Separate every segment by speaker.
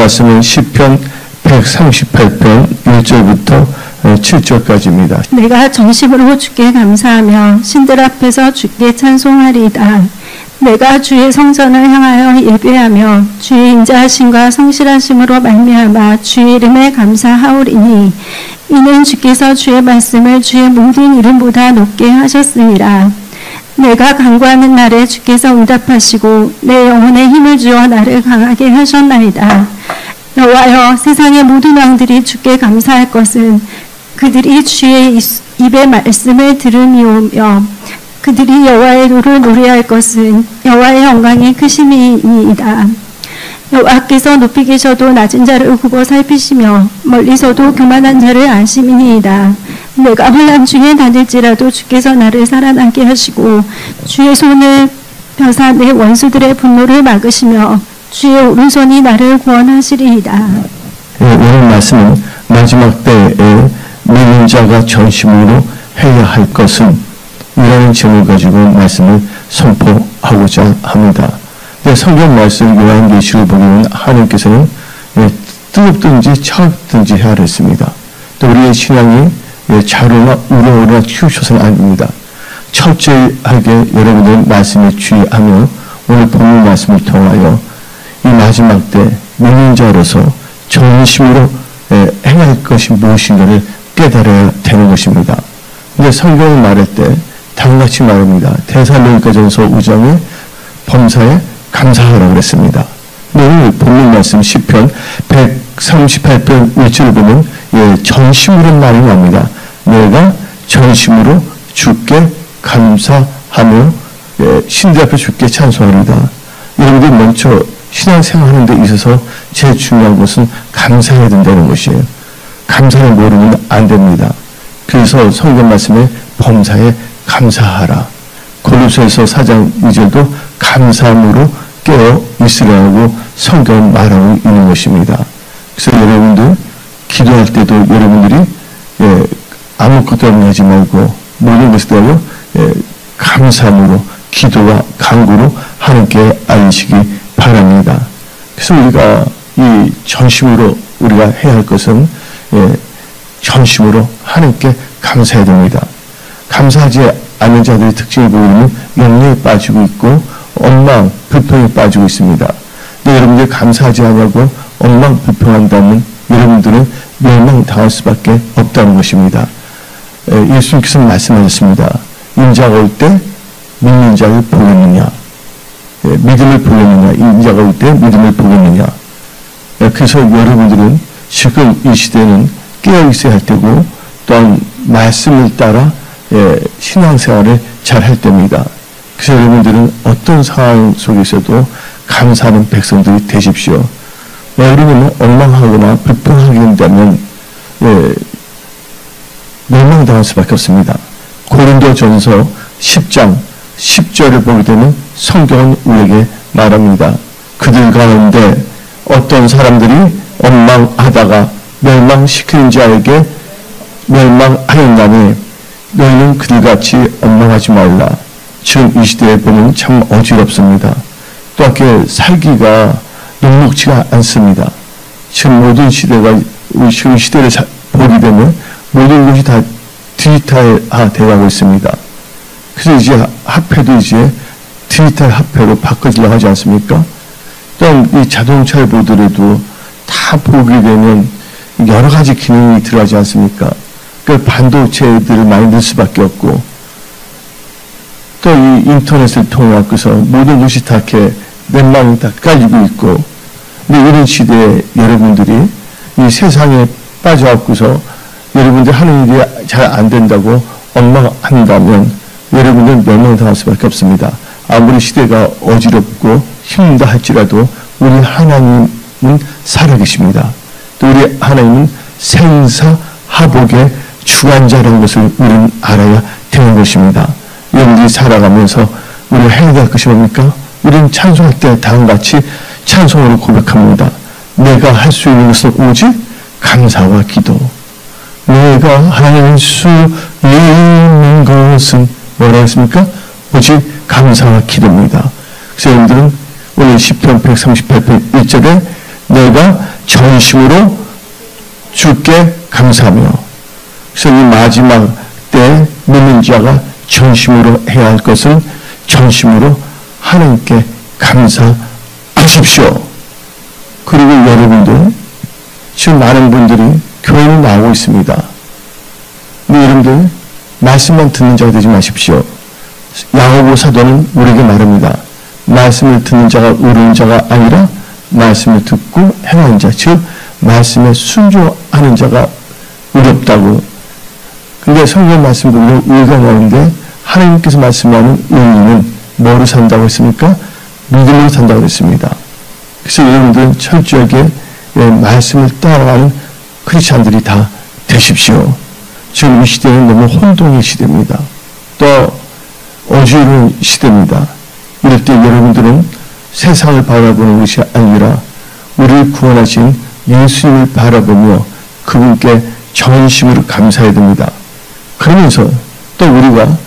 Speaker 1: 말씀은 시편 138편 1절부터 7절까지입니다.
Speaker 2: 내가 전심으로 주께 감사하며 신들 앞에서 주께 찬송하리이다. 내가 주의 성전을 향하여 예배하며 주의 인자하심과 성실하심으로 말미암아 주의 이름에 감사하오리니 이는 주께서 주의 말씀을 주의 모든 이름보다 높게 하셨습니다. 내가 간구하는 날에 주께서 응답하시고 내 영혼에 힘을 주어 나를 강하게 하셨나이다. 여호와여, 세상의 모든 왕들이 주께 감사할 것은 그들이 주의 입의 말씀을 들음이오며 그들이 여호와의 도를 노래할 것은 여호와의 영광이 크심이니이다. 여호와께서 높이 계셔도 낮은 자를 굽어 살피시며 멀리서도 교만한 자를 아심이니이다. 내가 혼란 중에 다닐지라도 주께서 나를 살아나게 하시고 주의 손을 펴사 내 원수들의 분노를 막으시며 주의 오른손이 나를 구원하시리이다.
Speaker 1: 오늘 말씀은 마지막 때에 믿는 자가 전심으로 해야 할 것은 이라는 제목을 가지고 말씀을 선포하고자 합니다. 성경 말씀 요한계시를 보면 하나님께서는 뜨겁든지 차갑든지 해야 했습니다. 또 우리의 신앙이 자로나 우러러나 키우셔서는 안 됩니다. 철저하게 여러분들 말씀에 주의하며 오늘 본문 말씀을 통하여 이 마지막 때 믿는 자로서 전심으로 행할 할 것이 무엇인가를 깨달아야 되는 것입니다. 근데 성경을 말할 때 다음같이 말합니다. 데살로니가전서 5장에 범사에 감사하라고 그랬습니다. 오늘 본문 말씀 시편 138편 1절을 보면 전심으로 말이 나옵니다. 내가 전심으로 주께 감사하며 신들 앞에 주께 찬송하리다. 여러분들 먼저 신앙생활하는 데 있어서 제일 중요한 것은 감사해야 된다는 것이에요. 감사를 모르면 안 됩니다. 그래서 성경 말씀에 범사에 감사하라. 골로새서 4장 2절도 감사함으로 깨어 있으라고 성경은 말하고 있는 것입니다. 그래서 여러분들 기도할 때도 여러분들이 아무것도 하지 말고 모든 것에 대하여 감사함으로 기도와 간구로 하나님께 알리시기 바랍니다. 그래서 우리가 이 전심으로 우리가 해야 할 것은 전심으로 하나님께 감사해야 됩니다. 감사하지 않는 자들의 특징을 보면 영리에 빠지고 있고 엉망, 불평에 빠지고 있습니다. 근데 여러분들이 감사하지 않냐고 엉망, 불평한다면 여러분들은 멸망당할 수밖에 없다는 것입니다. 예수님께서 말씀하셨습니다. 인자가 올 때 믿는 자를 보겠느냐, 믿음을 보겠느냐, 인자가 올 때 믿음을 보겠느냐. 그래서 여러분들은 지금 이 시대는 깨어 있어야 할 때고 또한 말씀을 따라 신앙생활을 잘 할 때입니다. 그래서 여러분들은 어떤 상황 속에서도 감사하는 백성들이 되십시오. 그러면 엉망하거나 불평하게 된다면 멸망당할 수밖에 없습니다. 고린도전서 10장 10절을 보게 되면 성경은 우리에게 말합니다. 그들 가운데 어떤 사람들이 엉망하다가 멸망시키는 자에게 멸망하였나니 너희는 그들같이 엉망하지 말라. 지금 이 시대에 보면 참 어지럽습니다. 또 이렇게 살기가 녹록지가 않습니다. 지금 모든 시대가 우리 지금 시대를 보게 되면 모든 것이 다 디지털화 되어가고 있습니다. 그래서 이제 화폐도 이제 디지털 화폐로 바꿔지려고 하지 않습니까? 또한 이 자동차를 보더라도 다 보게 되면 여러 가지 기능이 들어가지 않습니까? 그 반도체들을 많이 넣을 수밖에 없고 또 이 인터넷을 통해서 모든 것이 다 이렇게 넷망이 다 깔리고 있고 근데 이런 시대에 여러분들이 이 세상에 빠져갖고서 여러분들 하는 일이 잘 안 된다고 엉망한다면 여러분들은 멸망당할 수밖에 없습니다. 아무리 시대가 어지럽고 힘들다 할지라도 우리 하나님은 살아계십니다. 또 우리 하나님은 생사하복의 주관자라는 것을 우리는 알아야 되는 것입니다. 여러분들이 살아가면서 우리가 해야 될 것이 뭡니까? 우리는 찬송할 때 다음같이 찬송으로 고백합니다. 내가 할 수 있는 것은 오직 감사와 기도. 내가 할 수 있는 것은 뭐라 했습니까? 오직 감사와 기도입니다. 그래서 여러분들은 오늘 시편 138편 1절에 내가 전심으로 주께 감사하며. 그래서 이 마지막 때 믿는 자가 전심으로 해야 할 것은 전심으로 하나님께 감사하십시오. 그리고 여러분들, 지금 많은 분들이 교회에 나오고 있습니다. 근데 여러분들, 말씀만 듣는 자가 되지 마십시오. 야고보 사도는 우리에게 말합니다. 말씀을 듣는 자가 의로운 자가 아니라 말씀을 듣고 행하는 자, 즉 말씀에 순종하는 자가 의롭다고. 근데 성경 말씀 보면 의가 나오는데 하나님께서 말씀하는 의인은 뭐로 산다고 했습니까? 믿음으로 산다고 했습니다. 그래서 여러분들은 철저하게 말씀을 따라가는 크리스찬들이 다 되십시오. 지금 이 시대는 너무 혼동의 시대입니다. 또 어지러운 시대입니다. 이럴 때 여러분들은 세상을 바라보는 것이 아니라 우리를 구원하신 예수님을 바라보며 그분께 전심으로 감사해야 됩니다. 그러면서 또 우리가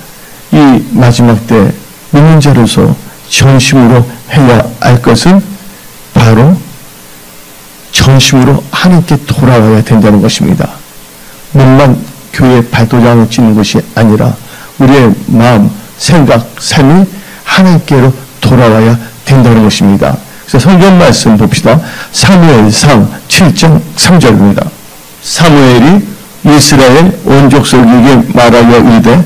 Speaker 1: 이 마지막 때 믿는 자로서 전심으로 해야 할 것은 바로 전심으로 하나님께 돌아와야 된다는 것입니다. 몸만 교회의 발도장을 찍는 것이 아니라 우리의 마음, 생각, 삶이 하나님께로 돌아와야 된다는 것입니다. 그래서 성경 말씀 봅시다. 사무엘상 7장 3절입니다. 사무엘이 이스라엘 온 족속에게 말하여 이르되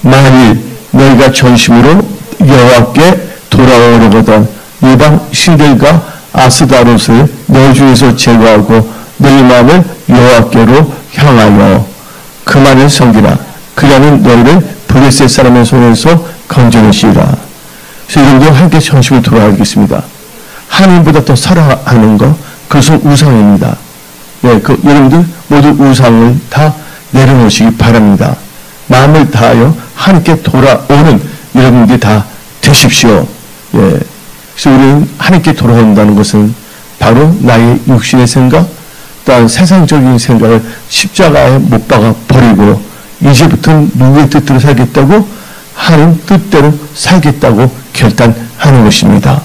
Speaker 1: 만일 너희가 전심으로 여호와께 돌아오려거든 이방 신들과 아스다롯을 너희 중에서 제거하고 너희 마음을 여호와께로 향하여 그만을 섬기라. 그리하면 너희를 블레셋 사람의 손에서 건져내시리라. 그래서 여러분들 함께 전심을 돌아가겠습니다. 하나님보다 더 사랑하는 것, 그것은 우상입니다. 예, 여러분들 모두 우상을 다 내려놓으시기 바랍니다. 마음을 다하여 하나님께 돌아오는 여러분들이 다 되십시오. 예, 그래서 우리는 하나님께 돌아온다는 것은 바로 나의 육신의 생각, 또한 세상적인 생각을 십자가에 못 박아 버리고 이제부터는 누구의 뜻대로 살겠다고, 하나님 뜻대로 살겠다고 결단하는 것입니다.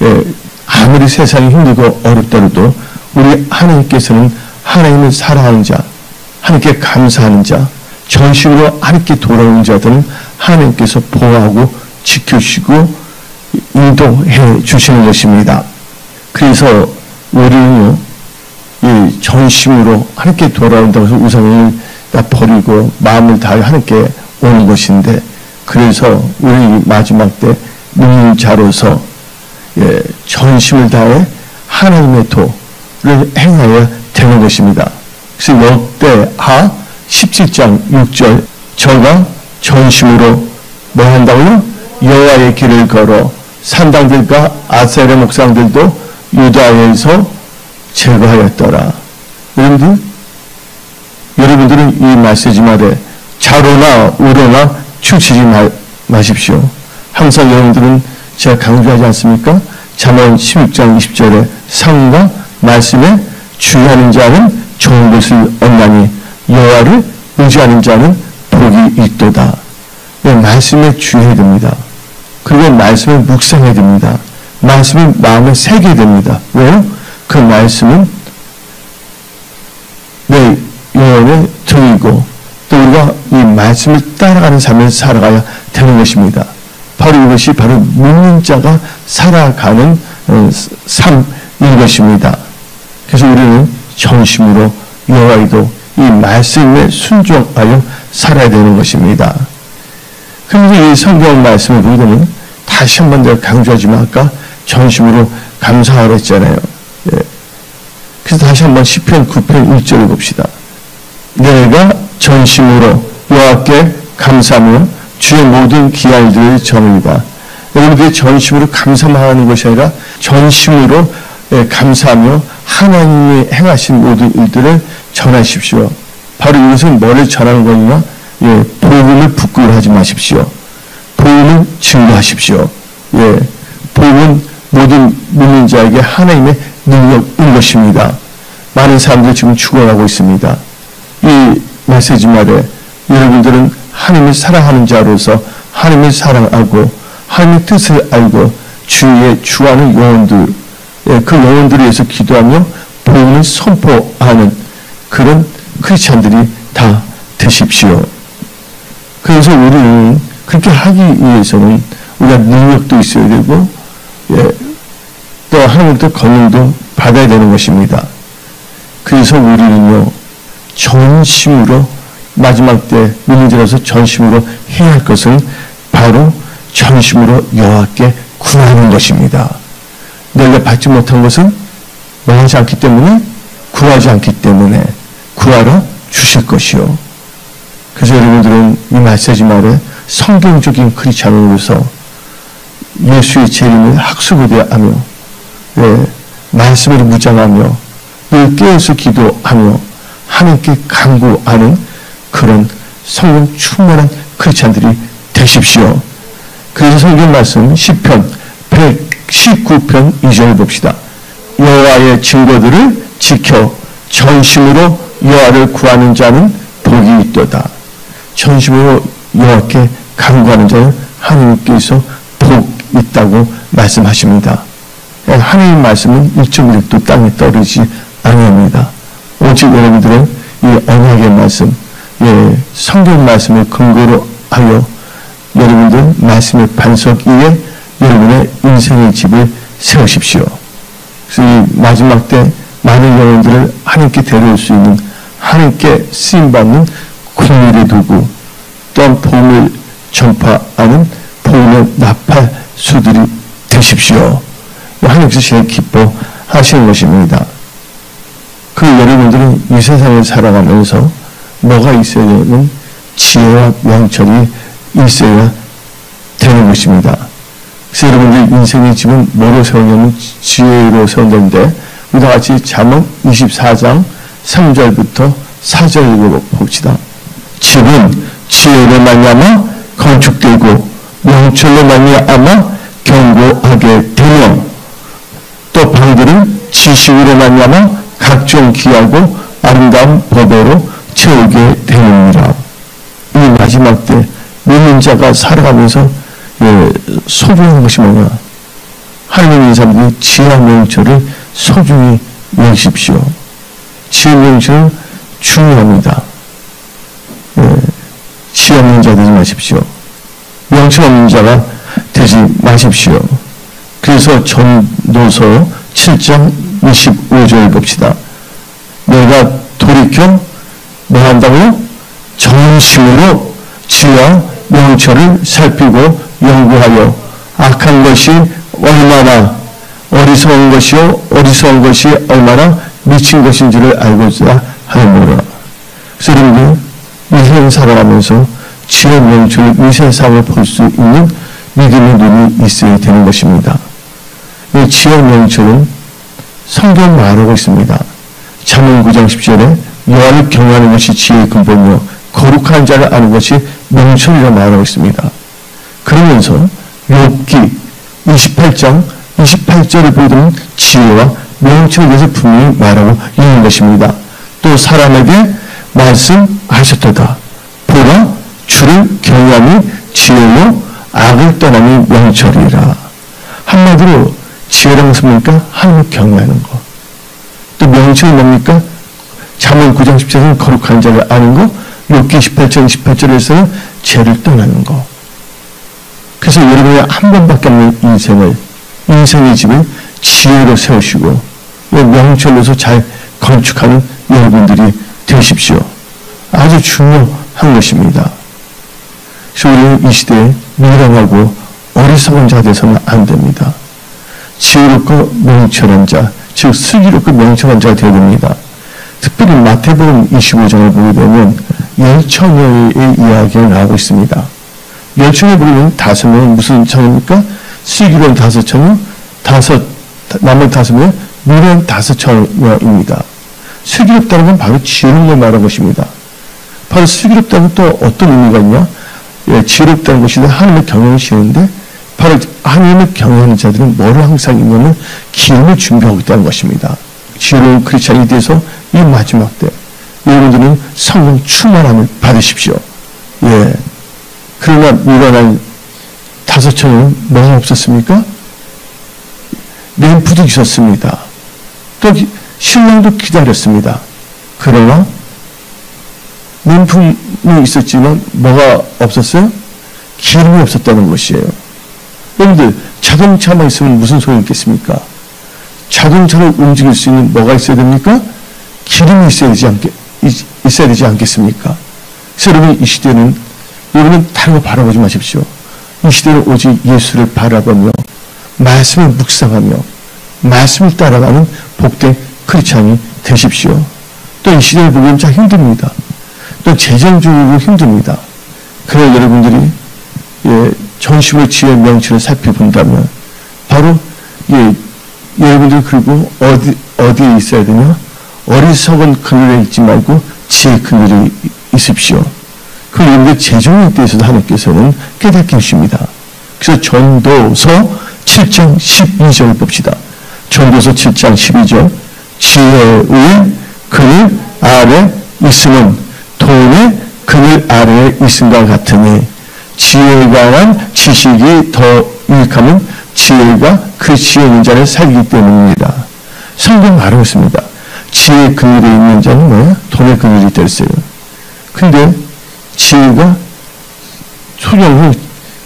Speaker 1: 예, 아무리 세상이 힘들고 어렵더라도 우리 하나님께서는 하나님을 사랑하는 자, 하나님께 감사하는 자, 전심으로 하나님께 돌아오는 자들은 하나님께서 보호하고 지켜주시고 인도해 주시는 것입니다. 그래서 우리는요, 이 전심으로 하나님께 돌아온다고 해서 우상을 다 버리고 마음을 다해 하나님께 오는 것인데, 그래서 우리 마지막 때 믿는 자로서 전심을 다해 하나님의 도를 행하여야 되는 것입니다. 그래서 역대하 17장 6절 저가 전심으로 뭐 한다고요? 여호와의 길을 걸어 산당들과 아세르 목상들도 유다에서 제거하였더라. 여러분들은 이 메시지 말에 좌로나 우로나 치우치지 마십시오. 항상 여러분들은 제가 강조하지 않습니까? 잠언 16장 20절에 상과 말씀에 주의하는 자는 좋은 것을 얻나니 여호와를 의지하는 자는 복이 있도다. 말씀에 주의해야 됩니다. 그리고 말씀을 묵상해야 됩니다. 말씀을 마음에 새겨야 됩니다. 왜요? 그 말씀은 내 영혼에 들이고 또 우리가 이 말씀을 따라가는 삶을 살아가야 되는 것입니다. 바로 이것이 바로 믿는 자가 살아가는 삶인 것입니다. 그래서 우리는 전심으로 여호와에도 이 말씀에 순종하여 살아야 되는 것입니다. 그런데 이 성경 말씀을 보게 되면 다시 한 번 내가 강조하지만 아까 전심으로 감사하라 했잖아요. 예. 그래서 다시 한번 시편 9편 1절을 봅시다. 내가 전심으로 여호와께 감사하며 주의 모든 기할들을 전합니다. 여러분들이 전심으로 감사하는 것이 아니라 전심으로 감사하며 하나님이 행하신 모든 일들을 전하십시오. 바로 이것은 뭐를 전하는 거냐? 예, 복음을 부끄러워하지 마십시오. 복음을 증거하십시오. 예, 복음은 모든 믿는 자에게 하나님의 능력인 것입니다. 많은 사람들이 지금 죽어가고 있습니다. 이 메시지 말에 여러분들은 하나님을 사랑하는 자로서 하나님을 사랑하고 하나님의 뜻을 알고 주위에 주하는 영혼들, 그 영혼들을 위해서 기도하며 복음을 선포하는 그런 크리스찬들이 다 되십시오. 그래서 우리는 그렇게 하기 위해서는 우리가 능력도 있어야 되고, 또 하나님부터 권능도 받아야 되는 것입니다. 그래서 우리는요, 전심으로 마지막 때 민중들어서 전심으로 해야 할 것은 바로 전심으로 여호와께 구하는 것입니다. 내가 받지 못한 것은 원하지 않기 때문에, 구하지 않기 때문에 구하러 주실 것이요. 그래서 여러분들은 이 메시지 말에 성경적인 크리스찬으로서 예수의 재림을 학수고대하며, 말씀을 묵상하며 늘 깨어서 기도하며 하나님께 간구하는 그런 성령 충만한 크리스찬들이 되십시오. 그래서 성경 말씀 시편 119편 2절 봅시다. 여호와의 증거들을 지켜 전심으로 여호와를 구하는 자는 복이 있도다. 전심으로 여호와께 간구하는 자는 하나님께서 복 있다고 말씀하십니다. 하나님의 말씀은 1.1도 땅에 떨어지지 아니합니다. 오직 여러분들은 이 언약의 말씀, 성경 말씀을 근거로 하여 여러분들 말씀의 반석 위에 여러분의 인생의 집을 세우십시오. 그래서 이 마지막 때 많은 영혼들을 하나님께 데려올 수 있는, 하나님께 쓰임받는 공의를 두고 또한 복음을 전파하는 복음의 나팔수들이 되십시오. 하나님께서 제일 기뻐하시는 것입니다. 그 여러분들은 이 세상을 살아가면서 뭐가 있어야 되는 지혜와 명철이 있어야 되는 것입니다. 그래서 여러분들 인생의 집은 뭐로 세우냐면 지혜로 세운다는데, 우리가 같이 잠언 24장 3절부터 4절 읽어봅시다. 집은 지혜로 말미암아 건축되고 명철로 말미암아 견고하게 되며, 또 방들은 지식으로 말미암아 각종 귀하고 아름다운 법으로 채우게 되느니라. 이 마지막 때 믿는 자가 살아가면서 소중한 것이 뭐냐? 하나님의 사람들이 지혜와 명철을 소중히 여기십시오. 지혜와 명철은 중요합니다. 지혜 없는 자 되지 마십시오. 명철 없는 자가 되지 마십시오. 그래서 전도서 7장 25절 봅시다. 내가 돌이켜 뭐 한다고요? 전심으로 지혜와 명철을 살피고 연구하여 악한 것이 얼마나 어리석은 것이요 어리석은 것이 얼마나 미친 것인지를 알고자 하노라. 그래서 여러분들 인생 살아가면서 지혜 명철 이 세상을 볼 수 있는 믿음의 눈이 있어야 되는 것입니다. 이 지혜 명철은 성경 말하고 있습니다. 잠언 9장 10절에 여호와를 경외하는 것이 지혜의 근본이요 거룩한 자를 아는 것이 명철이라 말하고 있습니다. 그러면서 욥기 28장 28절을 보면 지혜와 명철에 대해서 분명히 말하고 있는 것입니다. 또 사람에게 말씀하셨도다. 보라 주를 경외함이 지혜요 악을 떠남이 명철이라. 한마디로 지혜라는 것은 뭡니까? 하나님을 경외하는 것. 또 명철이 뭡니까? 잠언 9장 10절에는 거룩한 자를 아는 것, 욥기 28장 28절에서는 죄를 떠나는 것. 그래서 여러분이 한 번밖에 없는 인생의 집을 지혜로 세우시고 명철로서 잘 건축하는 여러분들이 되십시오. 아주 중요한 것입니다. 그래서 우리는 이 시대에 미련하고 어리석은 자 되서는 안 됩니다. 지혜롭고 명철한 자, 즉 슬기롭고 명철한 자가 되어야 됩니다. 특별히 마태복음 25장을 보게 되면 열처녀의 이야기가 나오고 있습니다. 열처녀 보면 5명은 무슨 처녀입니까? 슬기로운 5처녀, 나머지 5명은 미련 5처녀입니다. 슬기롭다는 건 바로 지혜로운 걸 말하는 것입니다. 바로 슬기롭다는 또 어떤 의미가 있냐? 지혜롭다는 것이 하나님의 경영을 지는데, 바로 하나님을 경외하는 자들은 뭐를 항상 있냐면 기름을 준비하고 있다는 것입니다. 지혜로운 크리스찬이 돼서 이 마지막 때 여러분들은 성령 충만함을 받으십시오. 그러나 일어난 5처녀는 뭐가 없었습니까? 램프도 있었습니다. 또 신랑도 기다렸습니다. 그러나 명품이 있었지만 뭐가 없었어요? 기름이 없었다는 것이에요. 여러분들, 자동차만 있으면 무슨 소용이 있겠습니까? 자동차를 움직일 수 있는 뭐가 있어야 됩니까? 기름이 있어야 되지 않겠습니까? 그래서 여러분, 이 시대는, 여러분은 다른 거 바라보지 마십시오. 이 시대는 오직 예수를 바라보며 말씀을 묵상하며 말씀을 따라가는 복된 크리스찬이 되십시오. 또 이 시대를 보면 참 힘듭니다. 또 재정적으로 힘듭니다. 그러나 여러분들이 전심을 지혜 명치를 살펴본다면 바로 여러분들 그리고 어디에 있어야 되냐? 어리석은 그늘에 있지 말고 지혜 그늘에 있으십시오. 그리고 여러분들 재정에 대해서도 하나님께서는 깨닫게 해주십니다. 그래서 전도서 7장 12절 봅시다. 전도서 7장 12절 지혜의 그늘 아래 있음은 돈의 그늘 아래에 있음과 같으니 지혜에 관한 지식이 더 유익하면 지혜가 그 지혜 있는 자를 살기 때문입니다. 성경 말하고 있습니다. 지혜 그늘에 있는 자는 뭐야? 돈의 그늘이 됐어요. 근데 지혜가 소령을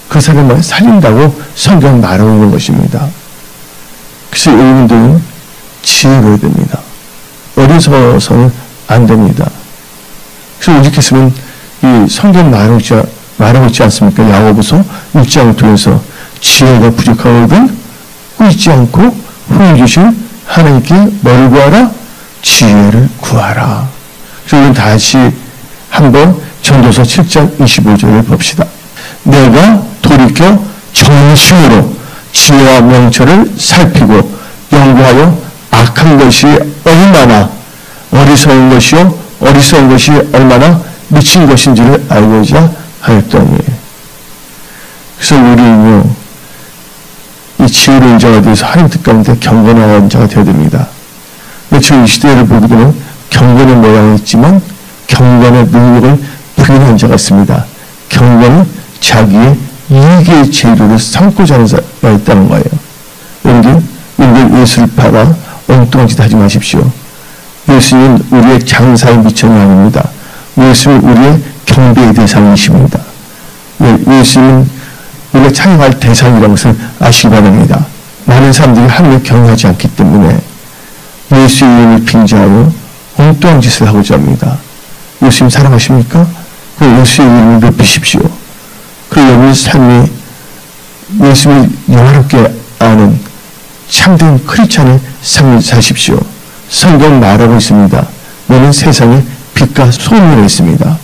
Speaker 1: 그 사람을 살린다고 성경 말하고 있는 것입니다. 그래서 여러분들은 지혜로워야 됩니다. 어리석어서는 안 됩니다. 그래서 오직했으면 이 성경 말하고 있지 않습니까? 야고보서 6장을 통해서 지혜가 부족하거든 꾸짖지 않고 후회 주실 하나님께 뭐를 구하라? 지혜를 구하라. 그래서 우리는 다시 한번 전도서 7장 25절을 봅시다. 내가 돌이켜 정심으로 지혜와 명철을 살피고 연구하여 악한 것이 얼마나 어리석은 것이요 어리석은 것이 얼마나 미친 것인지를 알고자 하였더니. 그래서 우리는요 이 지혜로운 자가 되어서 하나님 뜻 가운데 경건한 자가 되어야 됩니다. 지금 이 시대를 보게 되면 경건의 모양이 있지만 경건의 능력을 부인한 자가 있습니다. 경건은 자기의 이익의 재료를 삼고자 하는 자가 있다는 거예요. 여러분들 예수를 팔아 엉뚱한 짓 하지 마십시오. 예수님은 우리의 장사의 미천이 아닙니다. 예수님은 우리의 경배의 대상이십니다. 예수님은 우리가 찬양할 대상이라는 것을 아시기 바랍니다. 많은 사람들이 하나님을 경외하지 않기 때문에 예수의 이름을 빙자하여 엉뚱한 짓을 하고자 합니다. 예수님 사랑하십니까? 그 예수의 이름을 높이십시오. 그리고 여러분의 삶이 예수님을 영화롭게 아는 참된 크리스찬의 삶을 사십시오. 성경 말하고 있습니다. 너는 세상에 빛과 소금이 있습니다.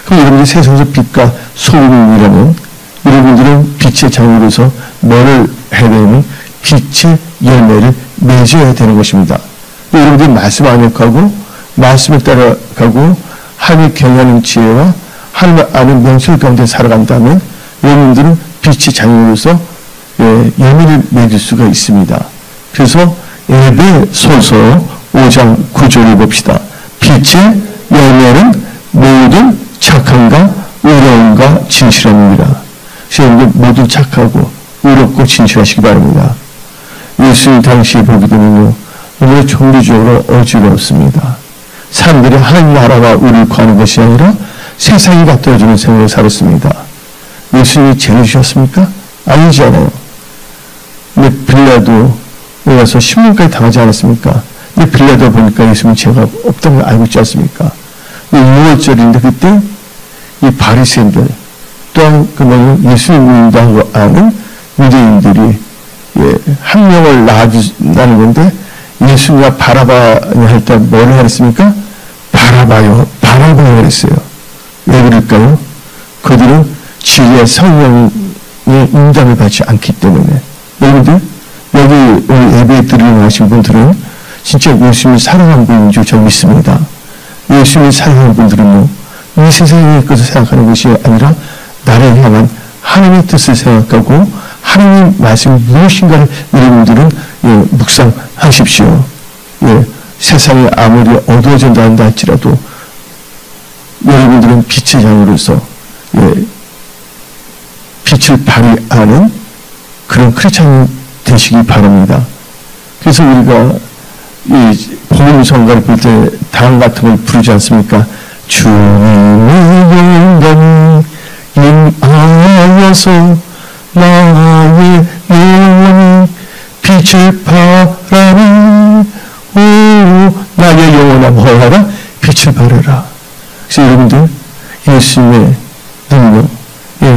Speaker 1: 그럼 여러분들이 세상에서 빛과 소금이라면 여러분들은 빛의 장으로서 뭐를 해야 되냐면 빛의 열매를 맺어야 되는 것입니다. 여러분들이 말씀 안역하고 말씀을 따라가고 하나님을 경외하는 지혜와 하나님을 아는 명철 가운데 살아간다면 여러분들은 빛의 장으로서 열매를 맺을 수가 있습니다. 그래서 에베소서 5장 9절을 봅시다. 빛의 열매는 모든 착함과 의로움과 진실함입니다. 그래서 모두 착하고 의롭고 진실하시기 바랍니다. 예수님 당시에 보게 되면요 너무 종교적으로 어지럽습니다. 사람들이 하나님 나라와 의를 구하는 것이 아니라 세상이 갖다주는 생각을 살았습니다. 예수님이 죄를 지셨습니까? 아니지 않아요. 근데 빌라도 와서 신문까지 당하지 않았습니까? 근데 빌라도 보니까 예수님 죄가 없다는 걸 알고 있지 않습니까? 6월절인데 그때 이 바리새인들 또한 그러면 예수님 믿는다고 아는 유대인들이 한 명을 낳아준다는 건데 예수님과 바라바냐 할 때 뭐를 하랬습니까? 바라바요 그랬어요. 왜 그럴까요? 그들은 진리의 성령의 인담을 받지 않기 때문에. 여러분들 여기 오늘 예배에 들어오신 분들은 진짜 예수님을 사랑하는 분인 줄 저는 믿습니다. 예수님을 사랑하는 분들은요 이 세상의 것을 생각하는 것이 아니라 나를 향한 하나님의 뜻을 생각하고 하나님 말씀이 무엇인가를 여러분들은 묵상하십시오. 세상이 아무리 어두워진다 한다 할지라도 여러분들은 빛의 장으로서 빛을 발휘하는 그런 크리스찬 되시기 바랍니다. 그래서 우리가 이 복음성가를 부를 때 다음 같은 걸 부르지 않습니까? 주님의 영광 임하여서 나의 영혼이 빛을 발하니 오 나의 영혼아 뭐하라? 빛을 발하라. 그래서 여러분들 예수님의 능력,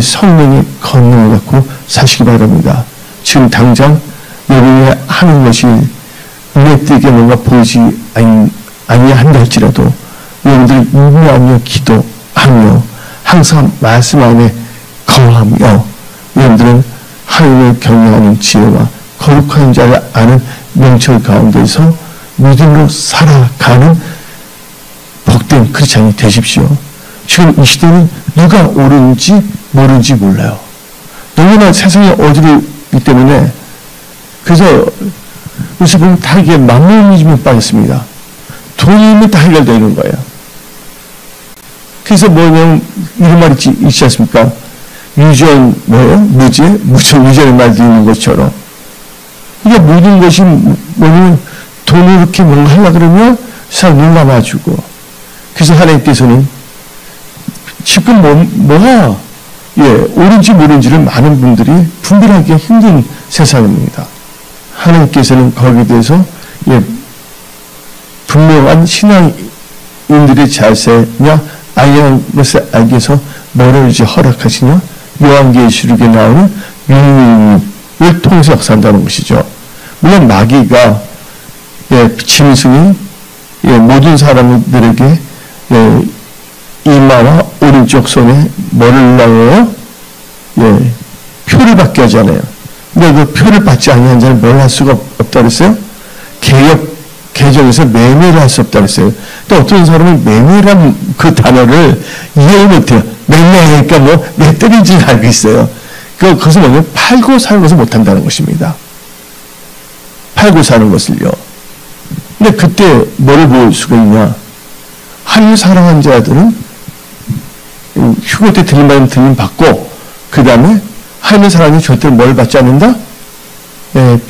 Speaker 1: 성령의 권능을 갖고 사시기 바랍니다. 지금 당장 여러분이 하는 것이 눈에 띄게 뭔가 보이지 아니한다 할지라도 여러분들이 유무하며 기도하며 항상 말씀 안에 거하며 여러분들은 하나님을 경외하는 지혜와 거룩한 자를 아는 명철 가운데서 믿음으로 살아가는 복된 크리스찬이 되십시오. 지금 이 시대는 누가 옳은지 모르는지 몰라요. 너무나 세상이 어지럽기 때문에 그래서 요새 보면 다 이게 만몬이즘에 빠졌습니다. 돈이면 다 해결되는 거예요. 그래서 뭐냐면 이런 말이 있지 않습니까? 유전 뭐예요? 무전의 말도 있는 것처럼 이게 모든 것이 뭐냐면 돈을 이렇게 뭔가 하려고 그러면 사람 눈 감아주고 그래서 하나님께서는 지금 뭐가 옳은지 모른지를 많은 분들이 분별하기가 힘든 세상입니다. 하나님께서는 거기에 대해서 분명한 신앙인들의 자세냐 아니한 것을 알기 위해서 뭐를 이제 허락하시냐 요한계시록에 나오는 민민을 통해서 역사한다는 것이죠. 물론 마귀가 짐승이 모든 사람들에게 이마와 오른쪽 손에 뭐를 넣어요? 표를 받게 하잖아요. 근데 그 표를 받지 아니한 자는 뭘 할 수가 없다 그랬어요? 개정에서 매매를 할 수 없다 그랬어요. 또 어떤 사람은 매매란 그 단어를 이해를 못해요. 매매니까 내 때리지는 알고 있어요. 그것은 뭐냐면 팔고 사는 것을 못한다는 것입니다. 팔고 사는 것을요. 근데 그때 뭐를 볼 수가 있냐? 하나님을 사랑한 자들은 휴거 때 들림 받으면 들림 받고 그 다음에 하나님을 사랑하는 절대로 뭘 받지 않는다?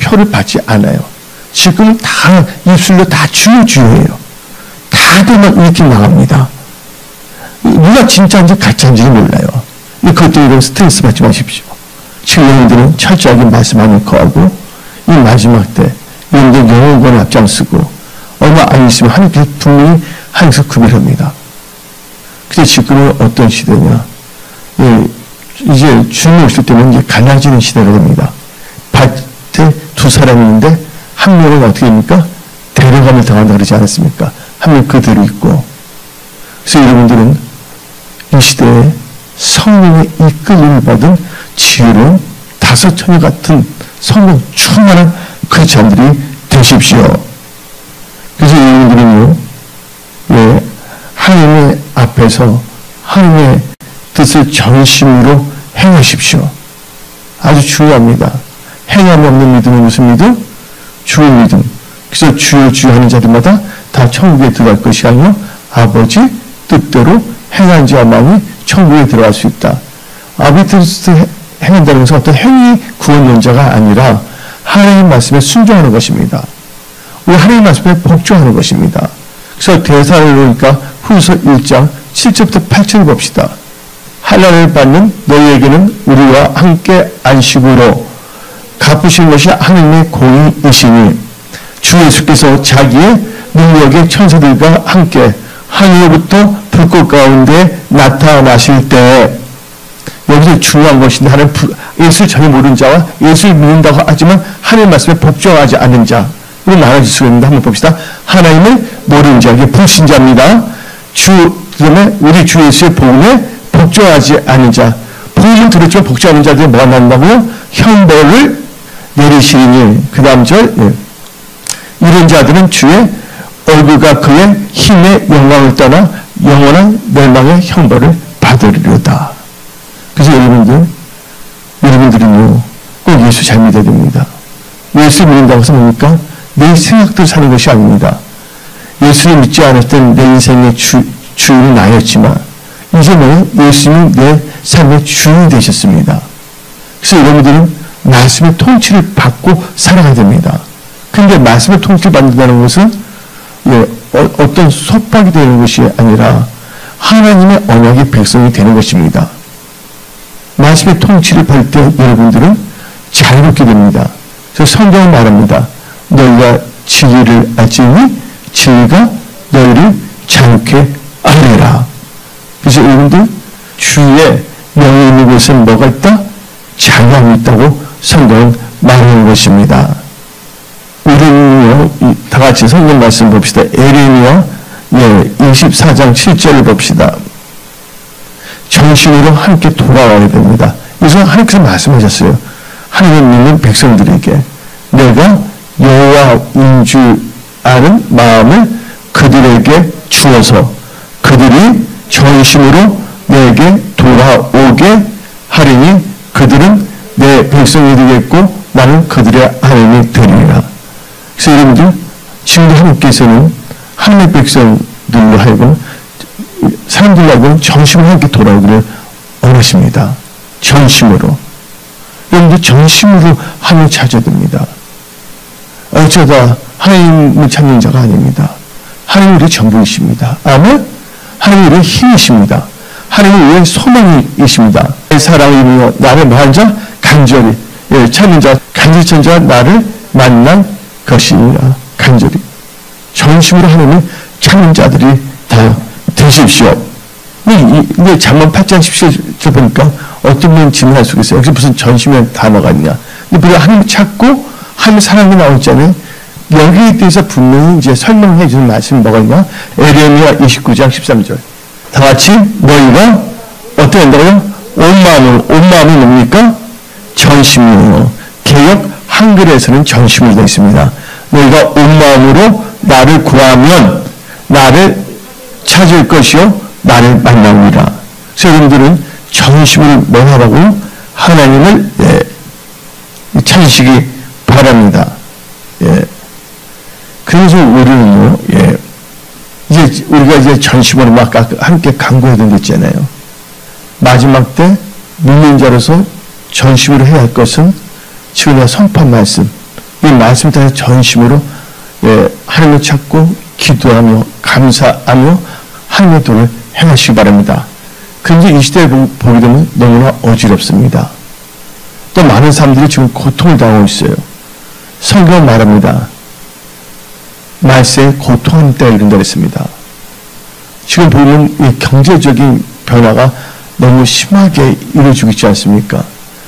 Speaker 1: 표를 받지 않아요. 지금 다 입술로 다 주예요. 다들만 이렇게 나갑니다. 누가 진짜인지 가짜인지는 몰라요. 그것도 이런 스트레스 받지 마십시오. 신령들은 철저하게 말씀 안에 거하고 이 마지막 때 여러분들 영혼권 앞장서고 얼마 안 있으면 하나님께서 분명히 하나님께서 구별합니다. 근데 지금은 어떤 시대냐? 이제 주님 오실 때는 이제 갈라지는 시대가 됩니다. 밭에 두 사람이 있는데 한 명은 어떻게 됩니까? 데려감을 당한다 그러지 않았습니까? 한 명 그대로 있고. 그래서 여러분들은 이 시대에 성령의 이끌림을 받은 지혜로운 다섯 처녀 같은 성령 충만한 크리스찬들이 되십시오. 그래서 여러분들은요, 하나님의 앞에서 하나님의 뜻을 전심으로 행하십시오. 아주 중요합니다. 행함 없는 믿음은 무슨 믿음? 주의 믿음. 그래서 주여 주여 하는 자들마다 다 천국에 들어갈 것이 아니요 아버지 뜻대로 행한 자만이 천국에 들어갈 수 있다. 아버지 뜻을 행한다는 것은 어떤 행위 구원 연자가 아니라 하나님의 말씀에 순종하는 것입니다. 우리 하나님의 말씀에 복종하는 것입니다. 그래서 데살로니가 후서 1장 7절부터 8절을 봅시다. 하나님을 받는 너희에게는 우리와 함께 안식으로 갚으신 것이 하나님의 공의이시니 주 예수께서 자기의 능력의 천사들과 함께 하늘로부터 불꽃 가운데 나타나실 때 여기서 중요한 것인데 하나님 예수를 전혀 모르는 자와 예수를 믿는다고 하지만 하나님의 말씀에 복종하지 않는 자 우리 나눠질 수가 있는데 한번 봅시다. 하나님을 모르는 자 이게 불신자입니다. 그다음에 우리 주 예수의 복음에 복종하지 않는 자 복음은 들었지만 복종하는 자들이 뭐가 난다고요? 형벌을 내리시니 그 다음 절 이런 자들은 주의 얼굴과 그의 힘의 영광을 떠나 영원한 멸망의 형벌을 받으리로다. 그래서 여러분들은요 꼭 예수 잘 믿어야 됩니다. 예수 믿는다고 해서 뭡니까? 내 생각대로 사는 것이 아닙니다. 예수를 믿지 않았던 내 인생의 주인은 나였지만 이제는 예수님이 내 삶의 주인이 되셨습니다. 그래서 여러분들은 말씀의 통치를 받고 살아가야 됩니다. 그런데 말씀의 통치를 받는다는 것은 어떤 속박이 되는 것이 아니라 하나님의 언약의 백성이 되는 것입니다. 말씀의 통치를 받을 때 여러분들은 자유롭게 됩니다. 그래서 성경은 말합니다. 너희가 진리를 알지니 진리가 너희를 자유케 하리라. 그래서 여러분들 주위에 영이 있는 곳은 뭐가 있다? 자유함이 있다고 성경은 말하는 것입니다. 우리는요, 다 같이 성경 말씀 봅시다. 에레미야 24장 7절을 봅시다. 전심으로 함께 돌아와야 됩니다. 그래서 하나님께서 말씀하셨어요. 하나님 믿는 백성들에게 내가 여호와인 줄 아는 마음을 그들에게 주어서 그들이 전심으로 내게 돌아오게 하리니 그들은 내 백성이 되겠고 나는 그들의 하나님이 되리라. 그래서 여러분들 지금도 하나님께서는 하나님의 백성들로 하여금 사람들로 하여금 전심으로 함께 돌아오기를 원하십니다. 전심으로. 여러분들 전심으로 하나님을 찾아야 됩니다. 어쩌다 하나님을 찾는 자가 아닙니다. 하나님이 우리의 전부이십니다. 아멘. 하나님이 우리의 힘이십니다. 하나님이 우리의 소망이십니다. 사랑이며 나를 만난 자 간절히 찾는 자 간절히 찾는 자 나를 만난 것이니라. 간절히 전심으로 하나님을 찾는 자들이 다 되십시오. 근데 잠언 8장 17절 보니까 어떤 분은 질문할 수 있어요. 여기서 무슨 전심이라는 단어가 있냐. 근데 우리가 하나님을 찾고 하나님의 사랑이 나오잖아요. 여기에 대해서 분명히 이제 설명해 주는 말씀이 뭐가 있냐. 에레미야 29장 13절. 다 같이 너희가 어떻게 한다고요? 온 마음이 뭡니까? 전심이요. 개역 한글에서는 전심으로 되어 있습니다. 너희가 온 마음으로 나를 구하면 나를 찾을 것이요 나를 만나오리라. 그래서 여러분들은 전심으로 뭐 하라고요? 하나님을 찾으시기 바랍니다. 그래서 우리는요, 이제 우리가 이제 전심으로 막 함께 간구해야 된댔잖아요. 마지막 때 믿는 자로서 전심으로 해야 할 것은 지금 내가 선포한 말씀, 이 말씀 따라 전심으로 하나님을 찾고 기도하며 감사하며 하나님의 도를 행하시기 바랍니다. 그런데 이 시대에 보게 되면 너무나 어지럽습니다. 또 많은 사람들이 지금 고통을 당하고 있어요. 성경은 말합니다. 말세에 고통하는 때가 이른다 그랬습니다. 지금 보면 이 경제적인 변화가 너무 심하게 이루어지고 있지 않습니까?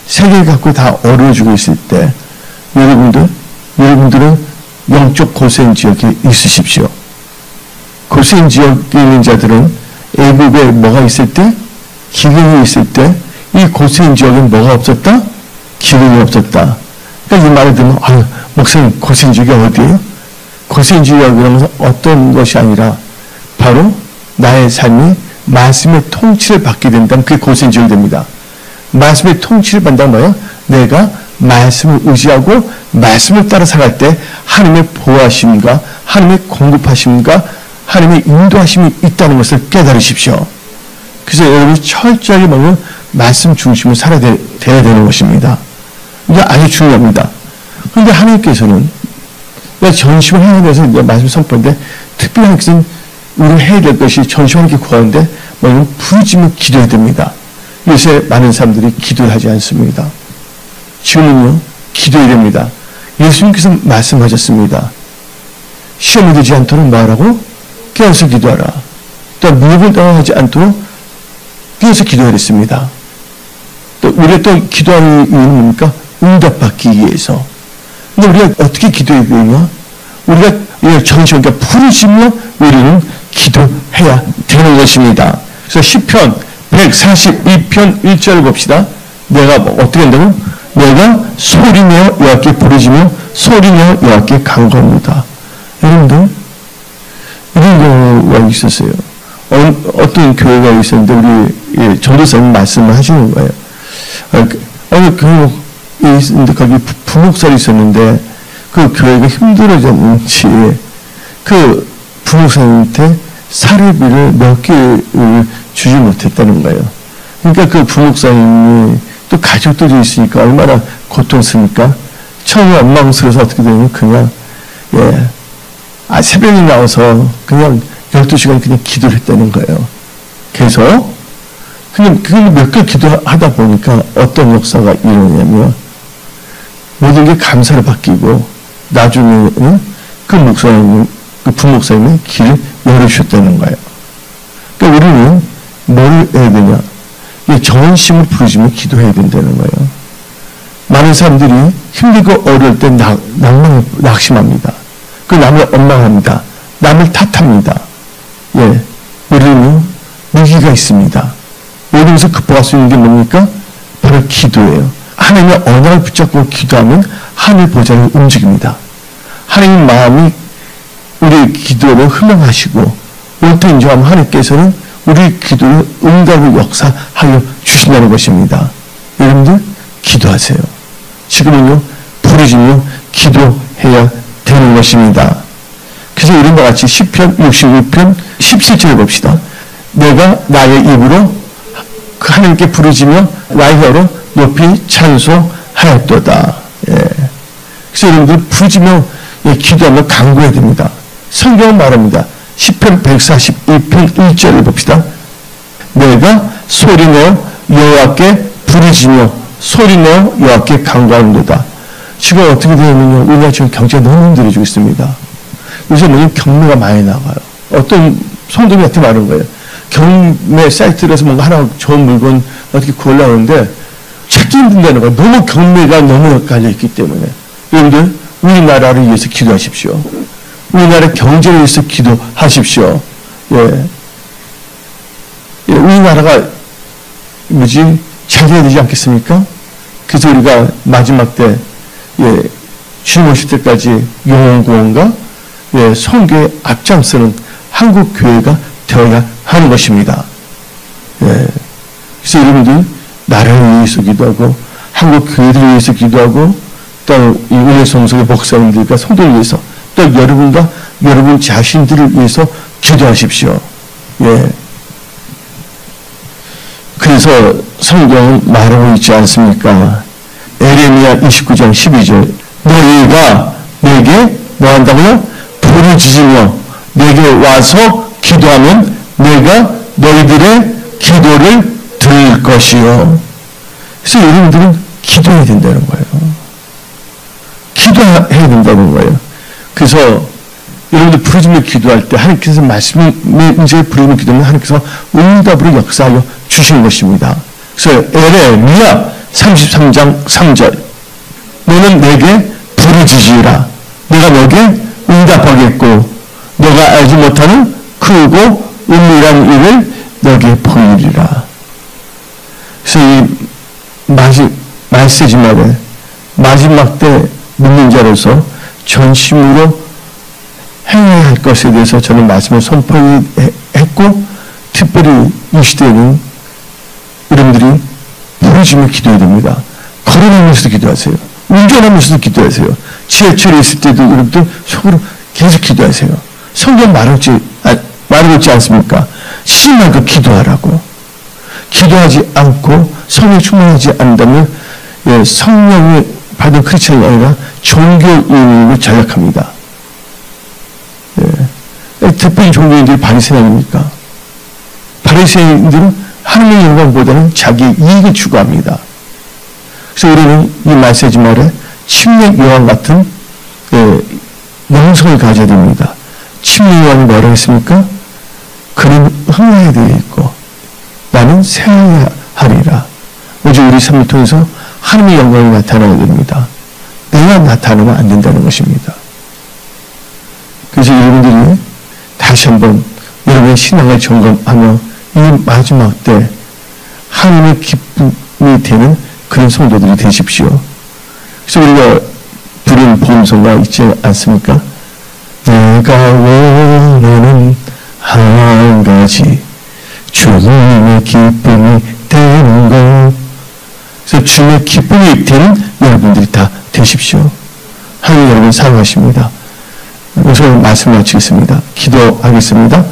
Speaker 1: 세계 갖고 다 어려워지고 있을 때 여러분들은 영적 고생 지역에 있으십시오. 고생 지역에 있는 자들은 애국에 뭐가 있을 때? 기근이 있을 때 이 고생 지역에 뭐가 없었다? 기근이 없었다. 그러니까 이 말을 들으면 목사님 고생 지역이 어디예요? 고생 지역이라면서 어떤 것이 아니라 바로 나의 삶이 말씀의 통치를 받게 된다면 그게 고생 지역이 됩니다. 말씀의 통치를 받는다면 뭐예요? 내가 말씀을 의지하고 말씀을 따라 살아갈 때 하나님의 보호하심과 하나님의 공급하심과 하나님의 인도하심이 있다는 것을 깨달으십시오. 그래서 여러분이 철저하게 먹는 말씀 중심으로 살아야 되는 것입니다. 이게 아주 중요합니다. 그런데 하나님께서는 전심을 해야 돼서 말씀 선포인데 특별히 하나님께서는 우리가 해야 될 것이 전심을 이렇게 구하는데 뭐냐면 부르짖으며 기도해야 됩니다. 요새 많은 사람들이 기도를 하지 않습니다. 지금은요 기도해야 됩니다. 예수님께서 말씀하셨습니다. 시험에 들지 않도록 뭐하라고? 깨어서 기도하라. 또 무협을 당하지 않도록 깨어서 기도해야 했습니다. 또 우리가 또 기도하는 이유는 뭡니까? 응답받기 위해서. 근데 우리가 어떻게 기도해야 되냐? 우리가 전심, 그러니까 부르짖으며 우리는 기도해야 되는 것입니다. 그래서 시편 142편 1절을 봅시다. 내가 어떻게 한다고? 내가 소리내어 여호와께 부르짖으며 소리내어 여호와께 간구합니다. 여러분들 이런 경우가 있었어요. 어떤 교회가 있었는데 우리 전도사님 말씀을 하시는 거예요. 어느 교회에 있는데 거기 부목살이 있었는데 그 교회가 힘들어졌는지 그 부목사님한테 사례비를 몇 개를 주지 못했다는 거예요. 그러니까 그 부목사님이 또 가족들이 있으니까 얼마나 고통스럽니까? 처음에 원망스러워서 어떻게 되냐면 그냥 새벽에 나와서 그냥 12시간 그냥 기도를 했다는 거예요. 그래서 그냥 몇 개 기도하다 보니까 어떤 역사가 일어나냐면 모든 게 감사로 바뀌고 나중에는 그 목사님, 그 부목사님이 길을 열어주셨다는 거예요. 그러니까 우리는 뭘 해야 되냐? 전심을 부르짖으며 기도해야 된다는 거예요. 많은 사람들이 힘들고 어려울 때 낙심합니다. 그 남을 원망합니다. 남을 탓합니다. 예, 우리는 무기가 있습니다. 모든 것을 극복할 수 있는 게 뭡니까? 바로 기도예요. 하나님의 언약을 붙잡고 기도하면 하늘 보좌는 움직입니다. 하나님 마음이 우리의 기도를 흘러가시고 옳다 인정하면 하나님께서는 우리 기도를 응답을 역사하여 주신다는 것입니다. 여러분들 기도하세요. 지금은요 부르짖으며 기도해야 되는 것입니다. 그래서 우리와 같이 시편 66편 17절을 봅시다. 내가 나의 입으로 하나님께 부르짖으며 나의 혀로 높이 찬송하였도다. 예. 그래서 여러분들 부르짖으며 기도하며 간구해야 됩니다. 성경은 말합니다. 시편 142편 1절을 봅시다. 내가 소리내어 여호와께 부르짖으며 소리내어 여호와께 간구하는도다. 지금 어떻게 되냐면요, 우리나라 지금 경제가 너무 힘들어지고 있습니다. 요새는 경매가 많이 나가요. 어떤 성도님한테 말한 거예요. 경매 사이트에서 뭔가 하나 좋은 물건 어떻게 구하려고 하는데 찾기 힘든다는 거예요. 너무 경매가 너무 깔려있기 때문에. 여러분들 우리나라를 위해서 기도하십시오. 우리나라 경제를 위해서 기도하십시오. 예. 예, 우리나라가 잘 돼야 되지 않겠습니까? 그래서 우리가 마지막 때 주님 오실 때까지 영혼구원과 선교에 앞장서는 한국 교회가 되어야 하는 것입니다. 예. 그래서 여러분들 나라를 위해서 기도하고 한국 교회를 위해서 기도하고 또 이 은혜성소의 목사님들과 성도를 위해서 또 여러분과 여러분 자신들을 위해서 기도하십시오. 예. 그래서 성경은 말하고 있지 않습니까? 에레미야 29장 12절 너희가 내게 뭐 한다고요? 부르짖으며 내게 와서 기도하면 내가 너희들의 기도를 들을 것이요. 그래서 여러분들은 기도해야 된다는 거예요. 기도해야 된다는 거예요. 그래서 여러분들 부르짖으며 기도할 때 하나님께서 말씀의 문제를 부르짖으며 기도하면 하나님께서 응답으로 역사하여 주시는 것입니다. 그래서 에레미야 33장 3절 너는 내게 부르짖으라 내가 너에게 응답하겠고 너가 알지 못하는 크고 은밀한 일을 너에게 보이리라. 그래서 이 메시지 말에 마지막 때 믿는 자로서 전심으로 행해야 할 것에 대해서 저는 말씀을 선포했고 특별히 이 시대에는 여러분들이 부르짖으며 기도해야 됩니다. 걸어다니면서도 기도하세요. 운전하면서도 기도하세요. 지하철에 있을 때도 여러분들 속으로 계속 기도하세요. 성경 말하고 있지 않습니까? 쉬지 말고 기도하라고. 기도하지 않고 성령이 충만하지 않는다면 성령이 받은 크리스천이 아니라 종교인을 전락합니다. 특별히 종교인들이 바리새인 아닙니까? 바리새인들은 하나님의 영광보다는 자기의 이익을 추구합니다. 그래서 우리는 이 메시지 말에 침례 요한 같은 영성을 가져야 됩니다. 침례 요한이 뭐라고 했습니까? 그는 흥하게 되어 있고 나는 새하야 하리라. 오직 우리 삶을 통해서 하나님의 영광이 나타나야 됩니다. 내가 나타나면 안 된다는 것입니다. 그래서 여러분들이 다시 한번 여러분의 신앙을 점검하며 이 마지막 때 하나님의 기쁨이 되는 그런 성도들이 되십시오. 그래서 우리가 부른 복음성가 있지 않습니까? 내가 원하는 한 가지 주님의 기쁨이 되는 것. 그래서 주님의 기쁨이 되는 여러분들이 다 되십시오. 하나님 여러분 사랑하십니다. 우선 말씀 마치겠습니다. 기도하겠습니다.